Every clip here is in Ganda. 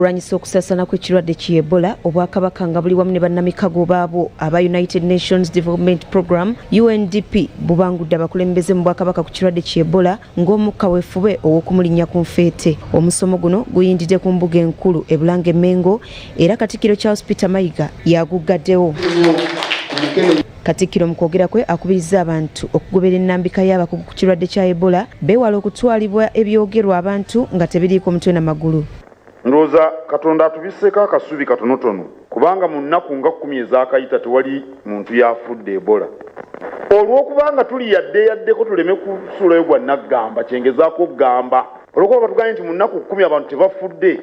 Lwanyisa okusasana kw'ekirwadde ki Ebola, Obwakabaka nga buli wamu ne bannamikago baabwo aba United Nations Development Program UNDP bubangudde abakulembeze mu Bwakabaka ku kirwadde ki Ebola ng'omukka weefube ow'okumulinnya ku nfeete. Omusomo guno guyindidde ku mbuga enkulu e Bulange Mengo era Katikkiro Charles Peter Mayiga yaguggaddewo. Katikkiro mu kwogera kwe akubirizza abantu okugobera ennambika y'abakugu ku kirwadde kya Ebola beewala okutwalibwa ebyogerwa abantu nga tebiriiko mutwe na magulu. Ndowooza Katonda atubisseeko akasubi katonotono kubanga mu nnaku nga 10 ezaakayita tewali muntu yafudde Ebola. Olw'okubanga tuli yaddeko tuleme kusuulayo gwa naggamba kyengezaako okugamba. Olw'okuba batugambye nti mu nnaku 10 abantu tebafudde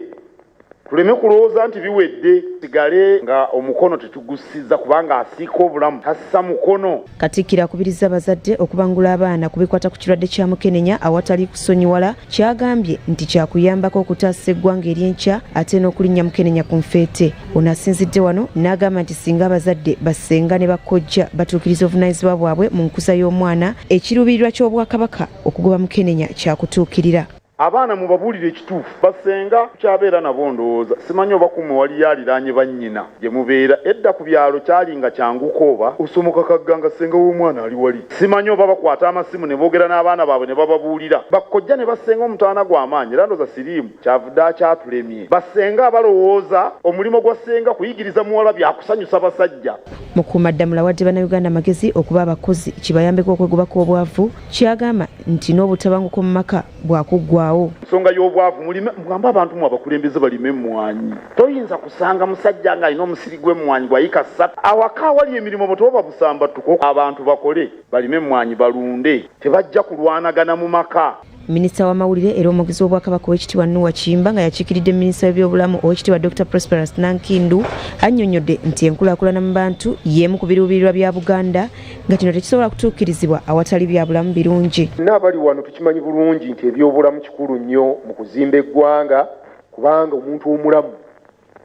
tuleme kulowooza nti biwedde sigale nga omukono tetugussiza kubanga asiika obulamu tassa mukono. Katikkiro akubirizza abazadde okubangula abaana ku bikwata ku kirwadde kya mukenenya awatali kusonyiwala kyagambye nti kyakuyambako okutaasa eggwanga ery'enkya ate n'okulinnya mukenenya ku nfeete. Ono asinzidde wano n'agamba nti singa abazadde bassenga ne bakkojja batuukiriza obuvunaanyizibwa bwabwe mu nkuza y'omwana ekiruubirirwa ky'Obwakabaka okugoba mukenenya kyakutuukirira. Abaana mubabuulire ekituufu basenga kyabeera nabo ndowooza simanyi oba kumwe wali yaliraanye bannyina gye mubeera edda ku byalo kyalinga kyanguko oba osomoka kagga nga ssenga w'omwana ali wali simanyi oba bakwata amasimu ne boogera n'abaana baabwe ne bababuulira bakkojja ne basenga omutaana gw'amaanyi era ndowooza siriimu kyavudde akyatulemye basenga abalowooza omulimo gwa ssenga kuyigiriza muwala byakusanyusa basajja. Mukuumaddamula wadde bannayuganda amagezi okuba abakozi kibayambeko okwegobako obwavu kyagamba nti n'obutabanguko mu maka bwakuggwaawo. Nsonga y'obwavu mugamba abantu mu abakulembeze balime emmwanyi. Toyinza kusanga musajja nga alina omusiri gw'emmwanyi gwayika 3 awaka awali emirimu botoba busambattuko abantu bakole balime emmwanyi balunde tebajja kulwanagana mu maka. Minisita w'amawulire era omwogezi w'Obwakabaka ow'ekitiibwa Nuwa Kimba nga yakiikiridde minisita w'ebyobulamu ow'ekitiibwa Dr. Prosperous Nankindu annyonnyodde nti enkulaakulana mu bantu y'emu ku biruubirirwa bya Buganda nga kino tekisobola kutuukirizibwa awatali byabulamu birungi. N'abali wano tukimanyi bulungi nti ebyobulamu kikulu nnyo mu kuzimba eggwanga kubanga omuntu omulamu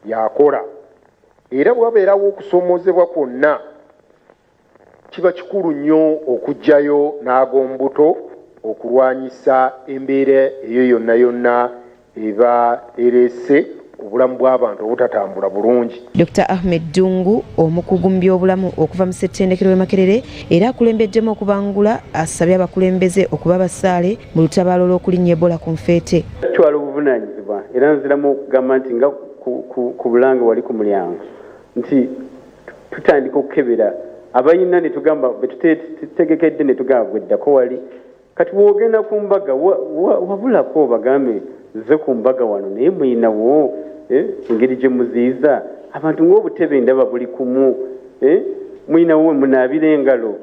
yakola era bwabeerawo okusoomozebwa kwonna kiba kikulu nnyo okuggyayo n'ag'ombuto okulwanyisa embeera eyo yonna eba erese obulamu bw'abantu obutatambula bulungi. Dr. Ahmed Dungu omukugu mu byobulamu okuva mu ssettendekero w'e Makerere era akulembeddemu okubangula asabye abakulembeze okuba basaale mu lutabaalo lw'okulinnya Ebola ku nfeete. Twala obuvunaanyizibwa era nziramu okugamba nti nga ku Bulange wali ku mulyango nti tutandika okukebera abayina ne tugamba betutegekedde ne tugamba gweddako wali kati wogenda ku mbaga wabulako bagambe ze ku mbaga wano naye muyinawo engeri gye muziiza abantu ng'obutebe ndaba buli kumu muyinawo munaabira engalo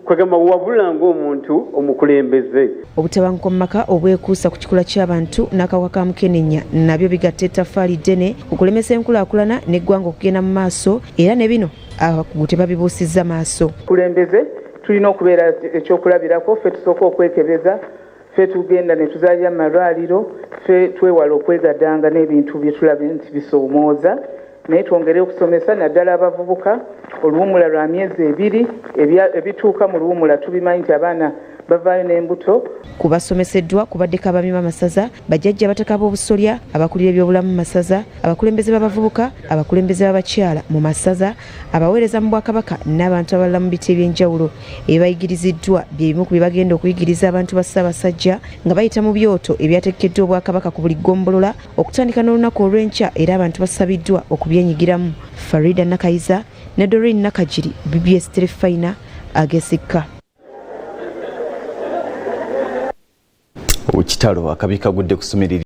kwegamba wabula ng'omuntu omukulembeze. Obutabanguko mu maka obwekuusa ku kikula ky'abantu n'akawuka ka mukenenya nabyo bigatta ettaffaali ddene okulemesa enkulaakulana n'eggwanga okugenda mu maaso era ne bino abakugu tebabibuusizza maaso. Kulembeze tulina okubeera ekyokulabirako ffe tusooka okwekebeza ffe tugenda ne tuzaalira mu malwaliro ffe twewala okwegaddanga n'ebintu bye tulabe nti bisoomooza naye twongere okusomesa naddala abavubuka oluwumula lwa myezi 2 ebituuka mu luwumula tubimanyi nti abaana bavaayo n'embuto. Kubasomeseddwa kubaddeko abamima amasaza bajjajja abataka b'obusolya abakulira ebyobulamu mu masaza abakulembeze b'abavubuka abakulembeze b'abakyala mu masaza abaweereza mu Bwakabaka n'abantu abalala mu biti eby'enjawulo ebayigiriziddwa byebimu ku bye bagenda okuyigiriza abantu ba Ssaabasajja nga bayita mu byoto ebyategekeddwa Obwakabaka ku buli ggombolola okutandika n'olunaku olw'enkya era abantu basabiddwa okubyenyigiramu. Farida Nakayiza ne Doreen Nakajiri, BBS Terefayina agesikka. Okitalo akabika gudde kusumirira